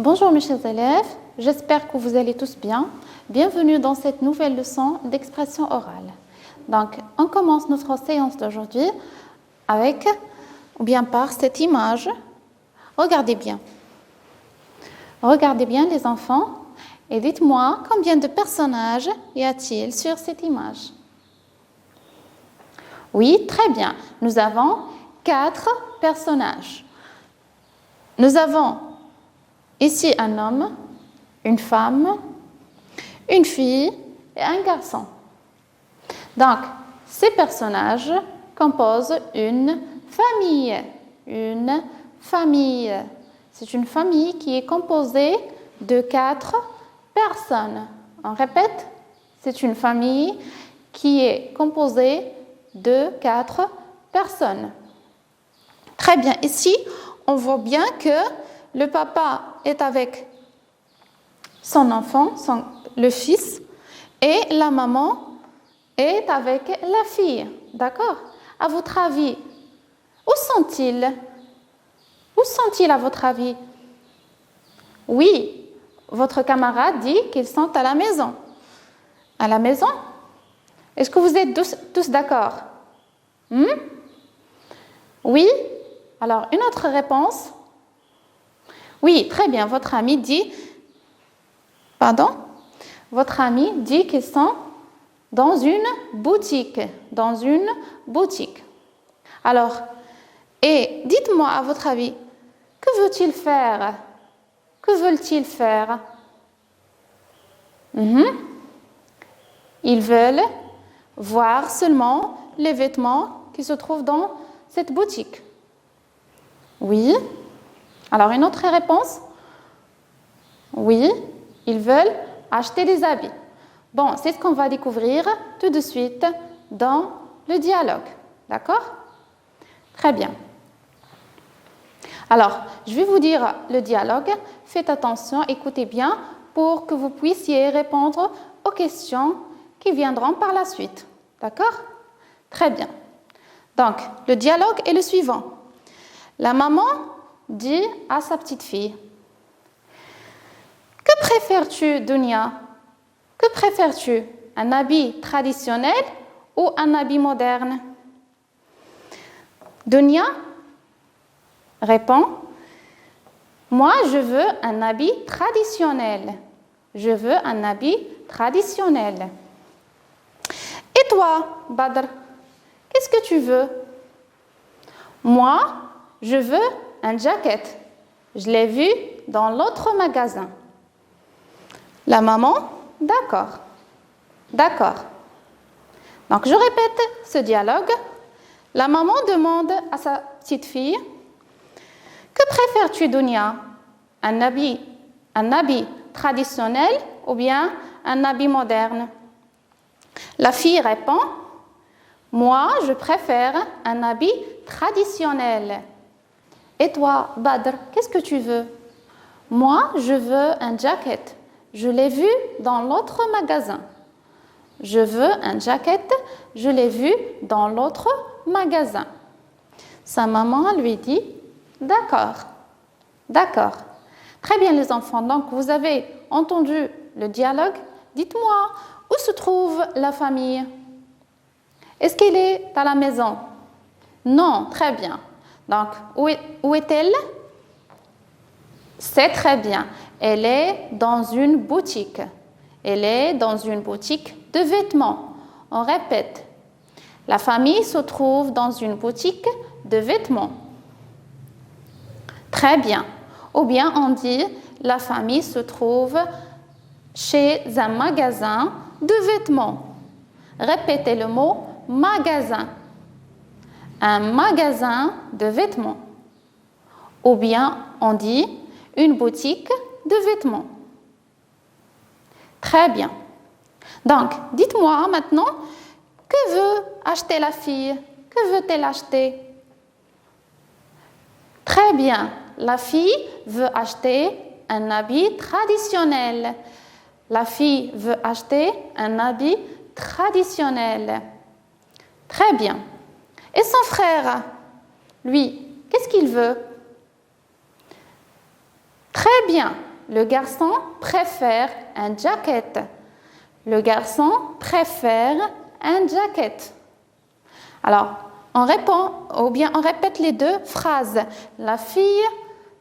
Bonjour mes chers élèves, j'espère que vous allez tous bien. Bienvenue dans cette nouvelle leçon d'expression orale. Donc, on commence notre séance d'aujourd'hui avec, ou bien par cette image. Regardez bien. Regardez bien les enfants et dites-moi combien de personnages y a-t-il sur cette image. Oui, très bien. Nous avons 4 personnages. Nous avons ici un homme, une femme, une fille et un garçon. Donc, ces personnages composent une famille. Une famille. C'est une famille qui est composée de 4 personnes. On répète, c'est une famille qui est composée de 4 personnes. Très bien. Ici, on voit bien que le papa est avec son enfant, le fils, et la maman est avec la fille. D'accord? À votre avis, où sont-ils? Où sont-ils à votre avis? Oui, votre camarade dit qu'ils sont à la maison. À la maison? Est-ce que vous êtes tous d'accord? Oui? Alors, une autre réponse? Oui, très bien. Votre ami dit... Pardon? Votre ami dit qu'ils sont dans une boutique. Dans une boutique. Alors, et dites-moi à votre avis, que veut-il faire? Que veulent-ils faire? Ils veulent voir seulement les vêtements qui se trouvent dans cette boutique. Oui. Alors, une autre réponse? Oui, ils veulent acheter des habits. Bon, c'est ce qu'on va découvrir tout de suite dans le dialogue. D'accord? Très bien. Alors, je vais vous dire le dialogue. Faites attention, écoutez bien pour que vous puissiez répondre aux questions qui viendront par la suite. D'accord? Très bien. Donc, le dialogue est le suivant. La maman dit à sa petite fille: que préfères-tu, Dunia? Que préfères-tu? Un habit traditionnel ou un habit moderne? Dunia répond: moi, je veux un habit traditionnel. Je veux un habit traditionnel. Et toi, Badr, qu'est-ce que tu veux? Moi, je veux un jacket. Je l'ai vu dans l'autre magasin. La maman, d'accord. D'accord. Donc, je répète ce dialogue. La maman demande à sa petite fille: que préfères-tu, Dunia? Un habit traditionnel ou bien un habit moderne? La fille répond: moi, je préfère un habit traditionnel. Et toi, Badr, qu'est-ce que tu veux? Moi, je veux un jacket. Je l'ai vu dans l'autre magasin. Je veux un jacket. Je l'ai vu dans l'autre magasin. Sa maman lui dit: d'accord. D'accord. Très bien les enfants. Donc, vous avez entendu le dialogue. Dites-moi, où se trouve la famille? Est-ce qu'elle est à la maison? Non, très bien. Donc, où est-elle? C'est très bien. Elle est dans une boutique. Elle est dans une boutique de vêtements. On répète. La famille se trouve dans une boutique de vêtements. Très bien. Ou bien on dit la famille se trouve chez un magasin de vêtements. Répétez le mot magasin. Un magasin de vêtements. Ou bien on dit une boutique de vêtements. Très bien. Donc, dites-moi maintenant, que veut acheter la fille? Que veut-elle acheter? Très bien. La fille veut acheter un habit traditionnel. La fille veut acheter un habit traditionnel. Très bien. Et son frère, lui, qu'est-ce qu'il veut? Très bien. le garçon préfère un jacket. Le garçon préfère un jacket. Alors, on répond ou bien on répète les deux phrases. La fille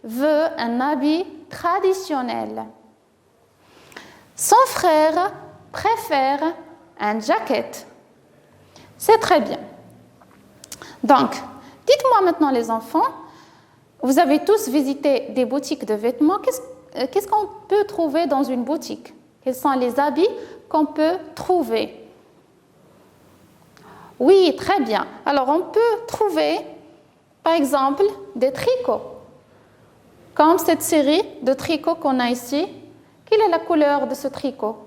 veut un habit traditionnel. Son frère préfère un jacket. C'est très bien. Donc, dites-moi maintenant les enfants, vous avez tous visité des boutiques de vêtements. Qu'est-ce qu'on peut trouver dans une boutique? Quels sont les habits qu'on peut trouver? Oui, très bien. Alors, on peut trouver, par exemple, des tricots. Comme cette série de tricots qu'on a ici. Quelle est la couleur de ce tricot?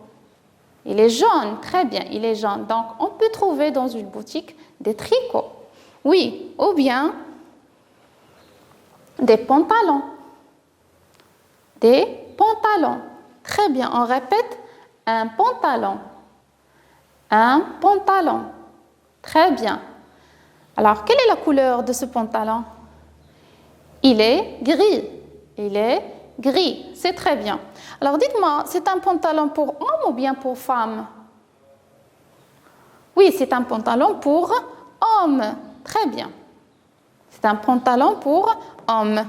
Il est jaune, très bien, il est jaune. Donc, on peut trouver dans une boutique des tricots. Oui, ou bien des pantalons. Des pantalons. Très bien, on répète, un pantalon. Un pantalon. Très bien. Alors, quelle est la couleur de ce pantalon? Il est gris. Il est gris. C'est très bien. Alors, dites-moi, c'est un pantalon pour homme ou bien pour femme? Oui, c'est un pantalon pour homme. Très bien. C'est un pantalon pour homme.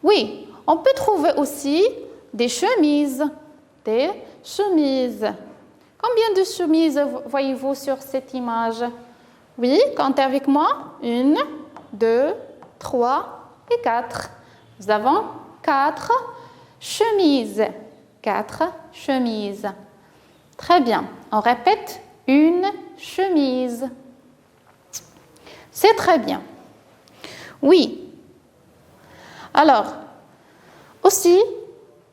Oui, on peut trouver aussi des chemises. Des chemises. Combien de chemises voyez-vous sur cette image? Oui, comptez avec moi. 1, 2, 3 et 4. Nous avons 4 chemises. 4 chemises. Très bien. On répète, une chemise. C'est très bien. Oui. Alors, aussi,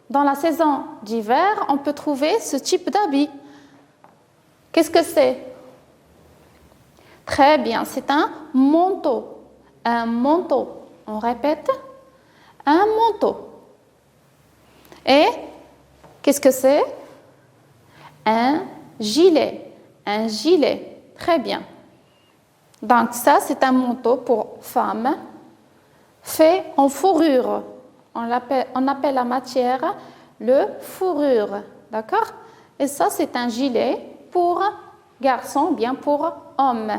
dans la saison d'hiver, on peut trouver ce type d'habit. Qu'est-ce que c'est? Très bien, c'est un manteau. Un manteau. On répète, un manteau. Et qu'est-ce que c'est? Un gilet. Un gilet. Très bien. Donc ça, c'est un manteau pour femme fait en fourrure. On appelle la matière le fourrure. D'accord? Et ça, c'est un gilet pour garçon, bien pour homme.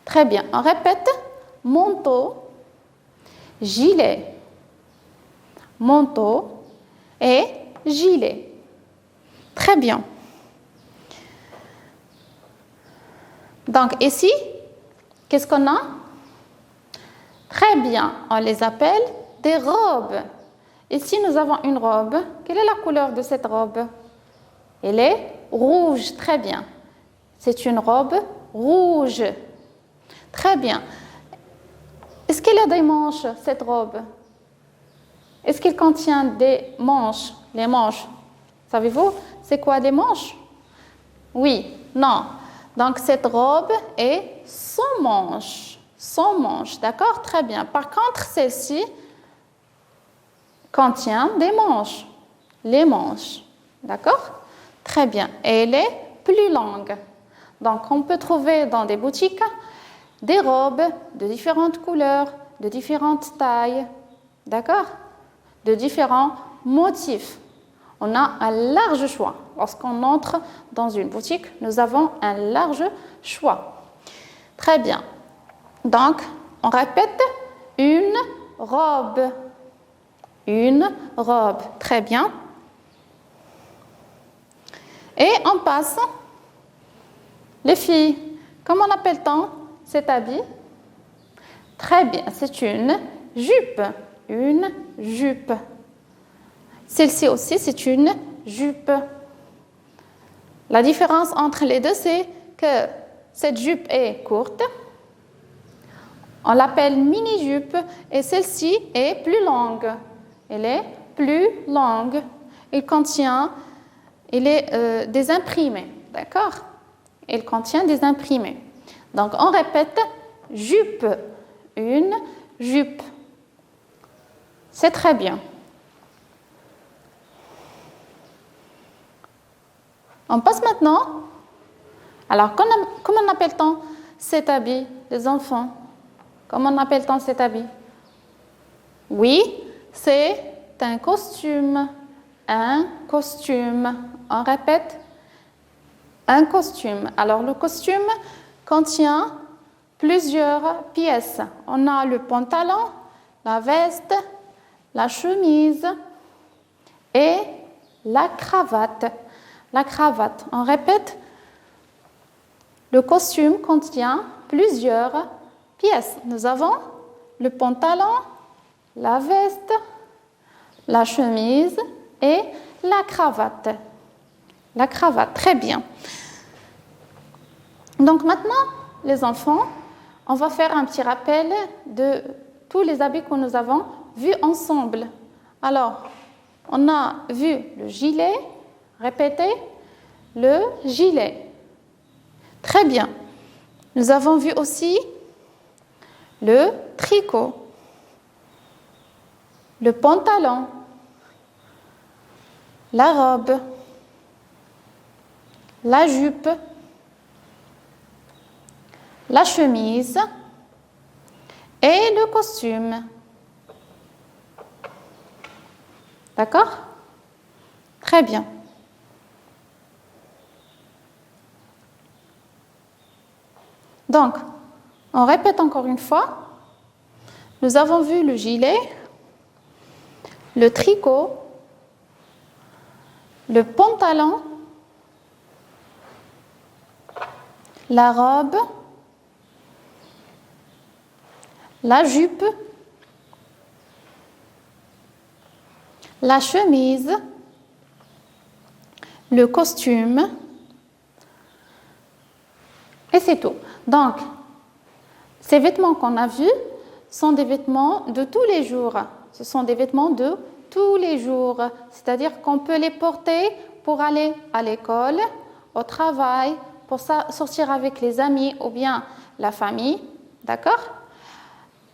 Très bien. On répète, manteau, gilet. Manteau et gilet. Très bien. Donc ici, qu'est-ce qu'on a? Très bien, on les appelle des robes. Ici, nous avons une robe. Quelle est la couleur de cette robe? Elle est rouge, très bien. C'est une robe rouge. Très bien. Est-ce qu'elle a des manches, cette robe? Est-ce qu'elle contient des manches? Les manches, savez-vous, c'est quoi des manches? Oui, non. Donc, cette robe est sans manches. Sans manches, d'accord? Très bien. Par contre, celle-ci contient des manches. Les manches, d'accord? Très bien. Et elle est plus longue. Donc, on peut trouver dans des boutiques des robes de différentes couleurs, de différentes tailles, d'accord? De différents motifs. On a un large choix. Lorsqu'on entre dans une boutique, nous avons un large choix. Très bien. Donc, on répète, une robe. Une robe. Très bien. Et on passe. Les filles, comment appelle-t-on cet habit? Très bien, c'est une jupe. Une jupe. Celle-ci aussi, c'est une jupe. La différence entre les deux, c'est que cette jupe est courte. On l'appelle mini-jupe et celle-ci est plus longue. Elle est plus longue. Elle est des imprimés, d'accord? Elle contient des imprimés. Donc, on répète jupe. Une jupe. C'est très bien. On passe maintenant. Alors, comment appelle-t-on cet habit, les enfants? Comment appelle-t-on cet habit? Oui, c'est un costume. Un costume. On répète. Un costume. Alors, le costume contient plusieurs pièces. On a le pantalon, la veste, la chemise et la cravate. La cravate. On répète. Le costume contient plusieurs pièces. Nous avons le pantalon, la veste, la chemise et la cravate. La cravate, très bien. Donc maintenant, les enfants, on va faire un petit rappel de tous les habits que nous avons vus ensemble. Alors, on a vu le gilet, répétez, le gilet. Très bien. Nous avons vu aussi le tricot, le pantalon, la robe, la jupe, la chemise et le costume. D'accord? Très bien. Donc, on répète encore une fois. Nous avons vu le gilet, le tricot, le pantalon, la robe, la jupe, la chemise, le costume, et c'est tout. Donc, ces vêtements qu'on a vus sont des vêtements de tous les jours. Ce sont des vêtements de tous les jours, c'est-à-dire qu'on peut les porter pour aller à l'école, au travail, pour sortir avec les amis ou bien la famille, d'accord?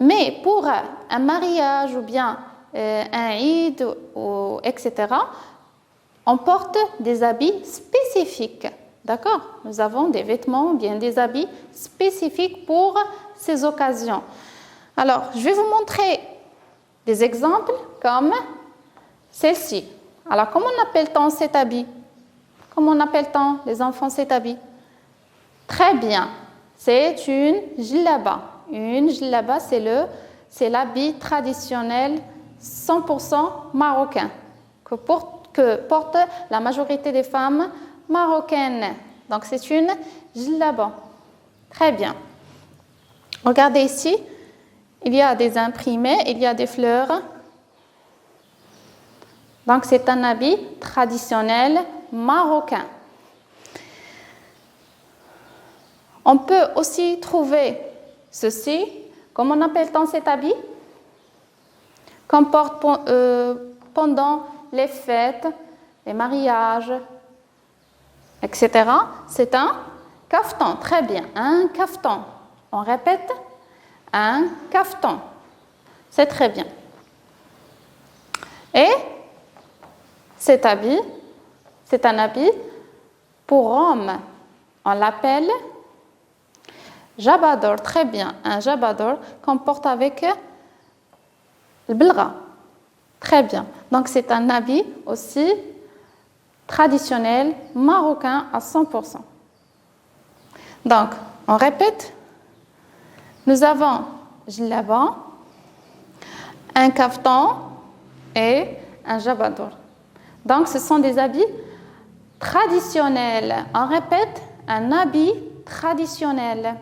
Mais pour un mariage ou bien un Eid, etc., on porte des habits spécifiques, d'accord? Nous avons des vêtements ou bien des habits spécifiques pour ces occasions. Alors, je vais vous montrer des exemples comme celle-ci. Alors, comment appelle-t-on cet habit? Comment appelle-t-on, les enfants, cet habit? Très bien, c'est une djellaba. Une djellaba, c'est l'habit traditionnel 100% marocain que porte la majorité des femmes marocaines. Donc, c'est une djellaba. Très bien. Regardez ici, il y a des imprimés, il y a des fleurs. Donc, c'est un habit traditionnel marocain. On peut aussi trouver ceci. Comment appelle-t-on cet habit? Qu'on porte pendant les fêtes, les mariages, etc. C'est un caftan. Très bien, un caftan. On répète, un caftan. C'est très bien. Et cet habit, c'est un habit pour homme. On l'appelle jabador. Très bien, un jabador qu'on porte avec le belga. Très bien. Donc, c'est un habit aussi traditionnel marocain à 100%. Donc, on répète. Nous avons djellaba, un caftan et un jabador. Donc, ce sont des habits traditionnels. On répète, un habit traditionnel.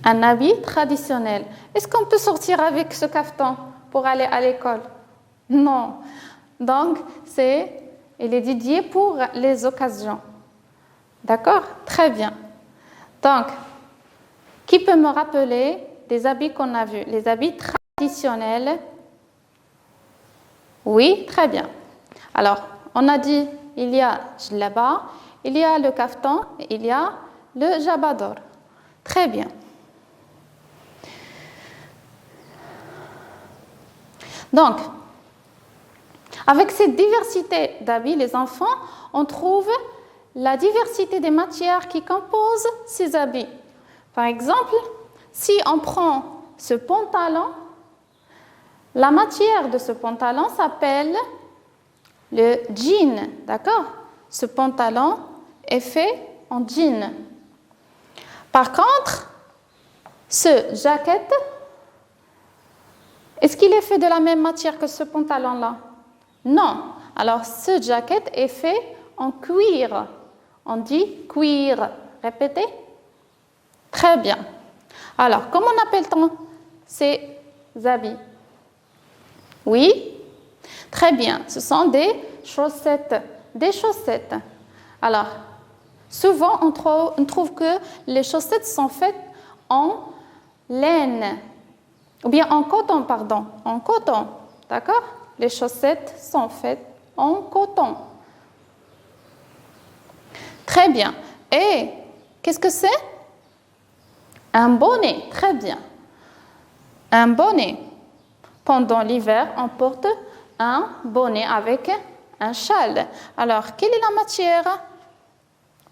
Un habit traditionnel. Est-ce qu'on peut sortir avec ce caftan pour aller à l'école? Non. Donc, il est dédié pour les occasions. D'accord? Très bien. Donc, qui peut me rappeler des habits qu'on a vus? Les habits traditionnels. Oui, très bien. Alors, on a dit, il y a djellaba, il y a le caftan, et il y a le jabador. Très bien. Donc, avec cette diversité d'habits, les enfants, on trouve la diversité des matières qui composent ces habits. Par exemple, si on prend ce pantalon, La matière de ce pantalon s'appelle le jean, d'accord? Ce pantalon est fait en jean. Par contre, ce jacket, est-ce qu'il est fait de la même matière que ce pantalon-là? Non. Alors, ce jacket est fait en cuir. On dit cuir. Répétez. Très bien. Alors, comment appelle-t-on ces habits? Oui? Très bien. Ce sont des chaussettes. Des chaussettes. Alors, souvent, on trouve que les chaussettes sont faites en laine. Ou bien en coton, pardon. En coton. D'accord? Les chaussettes sont faites en coton. Très bien. Et qu'est-ce que c'est? Un bonnet. Très bien. Un bonnet. Pendant l'hiver, on porte un bonnet avec un châle. Alors, quelle est la matière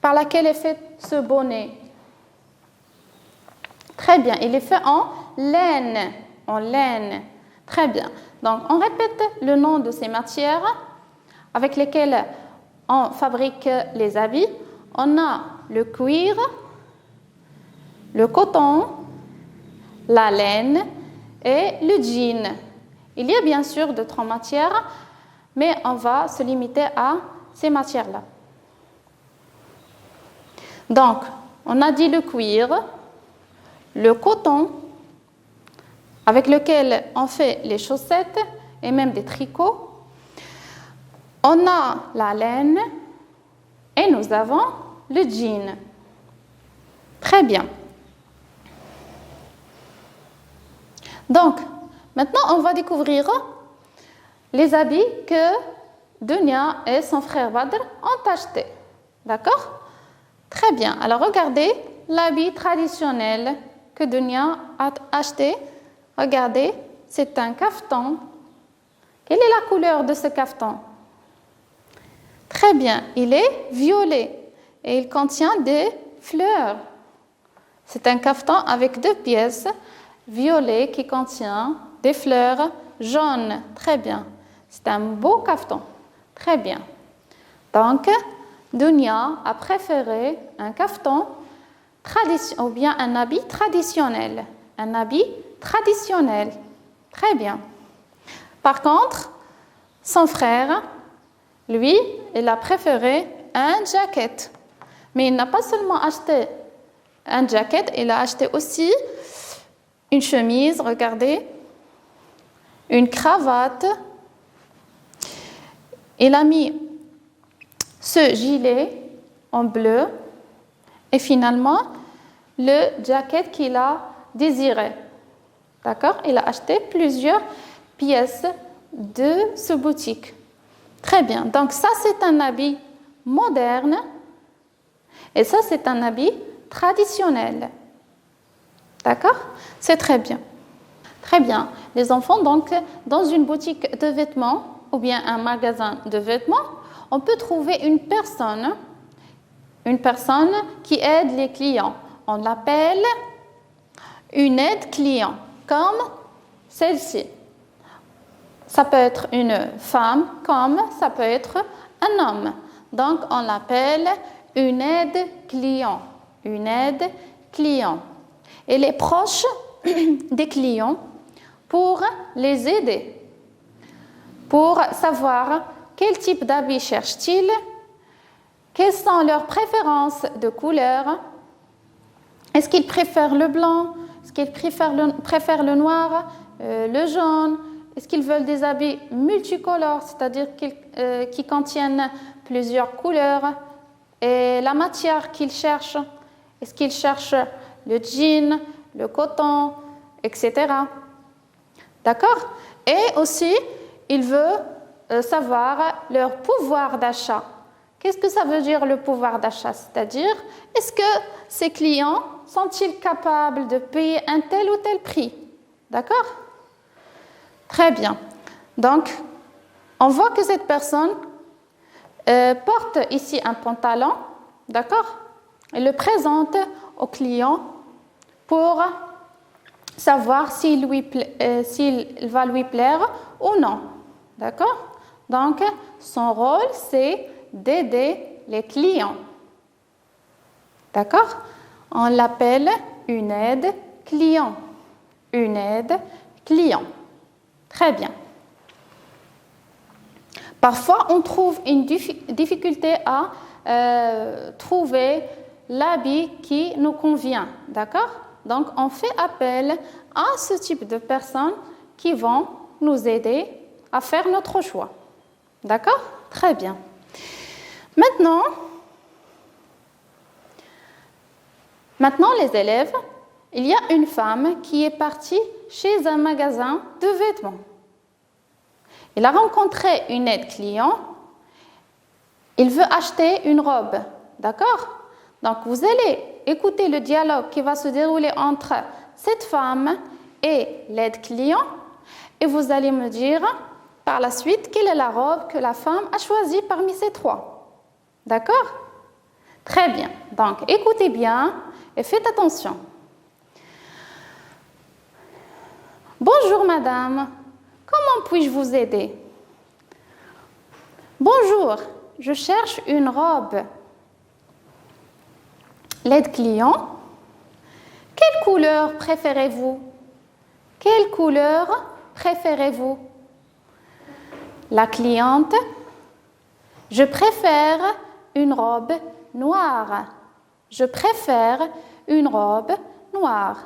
par laquelle est fait ce bonnet? Très bien. Il est fait en laine. En laine. Très bien. Donc, on répète le nom de ces matières avec lesquelles on fabrique les habits. On a le cuir, le coton, la laine et le jean. Il y a bien sûr d'autres matières, mais on va se limiter à ces matières-là. Donc, on a dit le cuir, le coton, avec lequel on fait les chaussettes et même des tricots. On a la laine et nous avons le jean. Très bien. Donc, maintenant, on va découvrir les habits que Dunia et son frère Badr ont achetés. D'accord? Très bien. Alors, regardez l'habit traditionnel que Dunia a acheté. Regardez, c'est un caftan. Quelle est la couleur de ce caftan? Très bien, il est violet et il contient des fleurs. C'est un caftan avec 2 pièces, violet qui contient des fleurs jaunes. Très bien, c'est un beau caftan. Très bien. Donc, Dunia a préféré un caftan ou bien un habit traditionnel. Un habit traditionnel. Très bien. Par contre, son frère, lui, il a préféré un jacket. Mais il n'a pas seulement acheté un jacket, il a acheté aussi une chemise, regardez, une cravate. Il a mis ce gilet en bleu et finalement le jacket qu'il a désiré. D'accord? Il a acheté plusieurs pièces de ce boutique. Très bien. Donc ça, c'est un habit moderne et ça, c'est un habit traditionnel. D'accord? C'est très bien. Très bien. Les enfants, donc, dans une boutique de vêtements ou bien un magasin de vêtements, on peut trouver une personne qui aide les clients. On l'appelle une aide client, comme celle-ci. Ça peut être une femme, comme ça peut être un homme. Donc, on l'appelle une aide client. Une aide client. Elle est proche des clients pour les aider, pour savoir quel type d'habit cherchent-ils, quelles sont leurs préférences de couleur, est-ce qu'ils préfèrent le blanc, est-ce qu'ils préfèrent le noir, le jaune, est-ce qu'ils veulent des habits multicolores, c'est-à-dire qui contiennent plusieurs couleurs, et la matière qu'ils cherchent, est-ce qu'ils cherchent le jean, le coton, etc. D'accord? Et aussi, il veut savoir leur pouvoir d'achat. Qu'est-ce que ça veut dire le pouvoir d'achat? C'est-à-dire, est-ce que ces clients sont-ils capables de payer un tel ou tel prix? D'accord? Très bien. Donc, on voit que cette personne porte ici un pantalon, d'accord? Elle le présente au client pour savoir s'il va lui plaire ou non. D'accord? Donc, son rôle, c'est d'aider les clients. D'accord? On l'appelle une aide client. Une aide client. Très bien. Parfois, on trouve une difficulté à trouver l'habit qui nous convient. D'accord? Donc, on fait appel à ce type de personnes qui vont nous aider à faire notre choix. D'accord? Très bien. Maintenant, les élèves, il y a une femme qui est partie chez un magasin de vêtements. Il a rencontré une aide client. Il veut acheter une robe. D'accord? Donc, vous allez écouter le dialogue qui va se dérouler entre cette femme et l'aide client et vous allez me dire par la suite quelle est la robe que la femme a choisie parmi ces trois. D'accord? Très bien. Donc, écoutez bien et faites attention. Bonjour madame, comment puis-je vous aider? Bonjour, je cherche une robe. L'aide client, quelle couleur préférez-vous? Quelle couleur préférez-vous? La cliente, je préfère une robe noire. Je préfère une robe noire.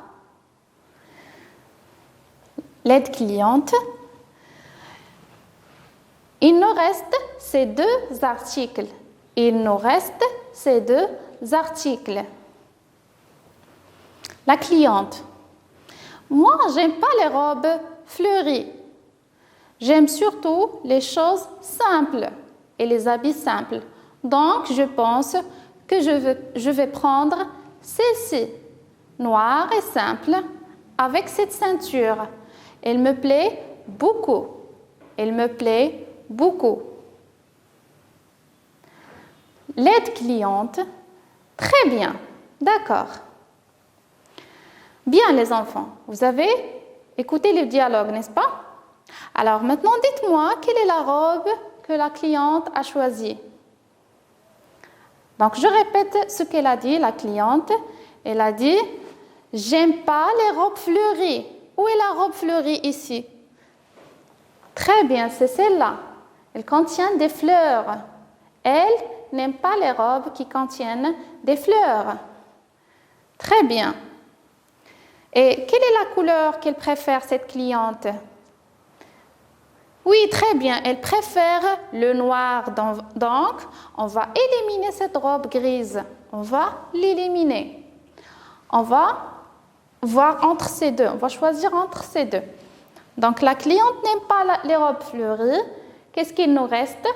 L'aide cliente, il nous reste ces deux articles. Il nous reste ces deux articles. La cliente, moi, j'aime pas les robes fleuries. J'aime surtout les choses simples et les habits simples. Donc, je pense que je vais prendre celle-ci, noire et simple, avec cette ceinture. Elle me plaît beaucoup. Elle me plaît beaucoup. L'aide cliente, très bien, d'accord. Bien les enfants, vous avez écouté le dialogue, n'est-ce pas? Alors maintenant, dites-moi quelle est la robe que la cliente a choisie. Donc je répète ce qu'elle a dit, la cliente. Elle a dit, j'aime pas les robes fleuries. Où est la robe fleurie ici? Très bien, c'est celle-là. Elle contient des fleurs. Elle n'aime pas les robes qui contiennent des fleurs. Très bien. Et quelle est la couleur qu'elle préfère, cette cliente? Oui, très bien. Elle préfère le noir. Donc, on va éliminer cette robe grise. On va l'éliminer. On va voir entre ces deux. On va choisir entre ces deux. Donc, la cliente n'aime pas les robes fleuries. Qu'est-ce qu'il nous reste?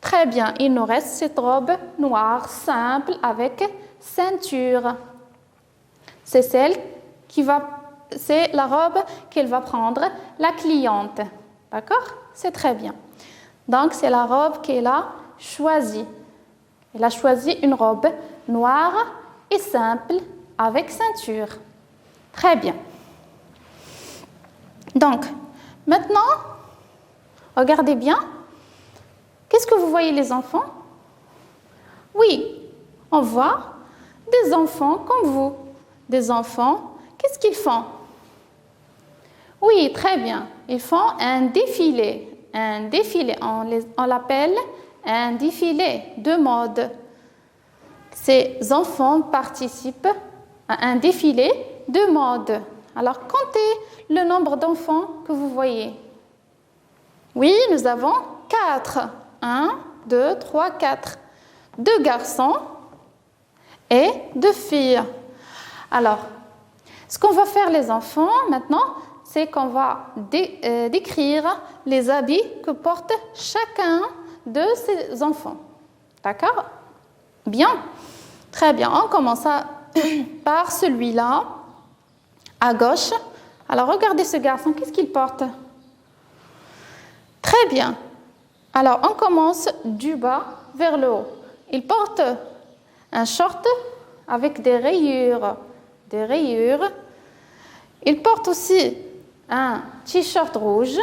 Très bien, il nous reste cette robe noire, simple, avec ceinture. C'est la robe qu'elle va prendre, la cliente. D'accord? C'est très bien. Donc, c'est la robe qu'elle a choisie. Elle a choisi une robe noire et simple, avec ceinture. Très bien. Donc, maintenant, regardez bien. Qu'est-ce que vous voyez les enfants? Oui, on voit des enfants comme vous. Des enfants, qu'est-ce qu'ils font? Oui, très bien. Ils font un défilé. Un défilé, on l'appelle un défilé de mode. Ces enfants participent à un défilé de mode. Alors, comptez le nombre d'enfants que vous voyez. Oui, nous avons 4. 1, 2, 3, 4. 2 garçons et 2 filles. Alors, ce qu'on va faire les enfants maintenant, c'est qu'on va décrire les habits que porte chacun de ces enfants. D'accord? Bien. Très bien. On commence par celui-là, à gauche. Alors, regardez ce garçon. Qu'est-ce qu'il porte? Très bien. Alors, on commence du bas vers le haut. Il porte un short avec des rayures. Il porte aussi un t-shirt rouge.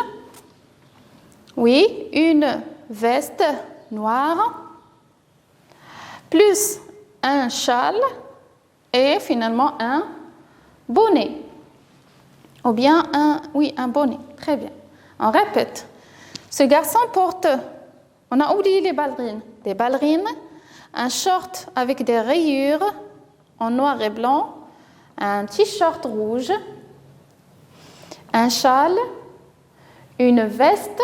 Oui, une veste noire, plus un châle et finalement un bonnet. Ou bien un bonnet. Très bien. On répète. Ce garçon porte, on a oublié les ballerines. Des ballerines, un short avec des rayures en noir et blanc, un t-shirt rouge, un châle, une veste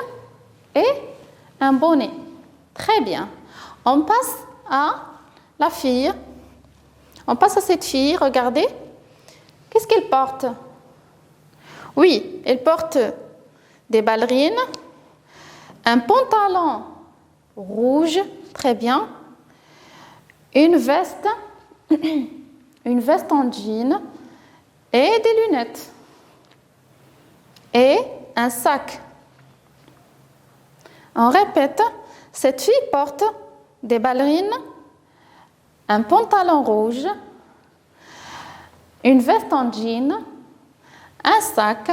et un bonnet. Très bien. On passe à la fille. On passe à cette fille. Regardez. Qu'est-ce qu'elle porte? Oui, elle porte des ballerines, un pantalon rouge, très bien, une veste en jean et des lunettes et un sac. On répète, cette fille porte des ballerines, un pantalon rouge, une veste en jean, un sac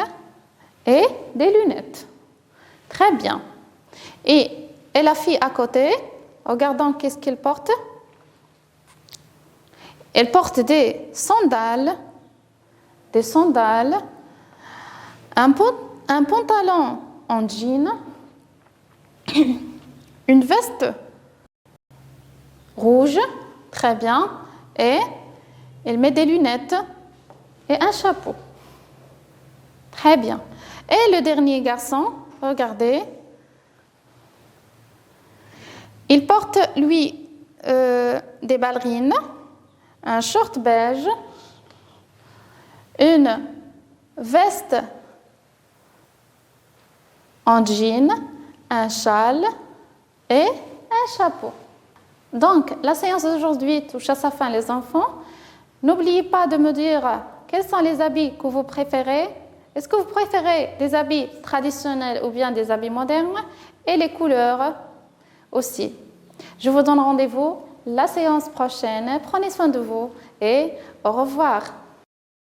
et des lunettes. Très bien. Et la fille à côté, regardons qu'est-ce qu'elle porte. Elle porte des sandales, un pantalon en jean, une veste rouge, très bien, et elle met des lunettes et un chapeau. Très bien. Et le dernier garçon, regardez, il porte, lui, des ballerines, un short beige, une veste en jean, un châle et un chapeau. Donc, la séance d'aujourd'hui touche à sa fin, les enfants. N'oubliez pas de me dire quels sont les habits que vous préférez. Est-ce que vous préférez des habits traditionnels ou bien des habits modernes? Et les couleurs aussi. Je vous donne rendez-vous la séance prochaine. Prenez soin de vous et au revoir.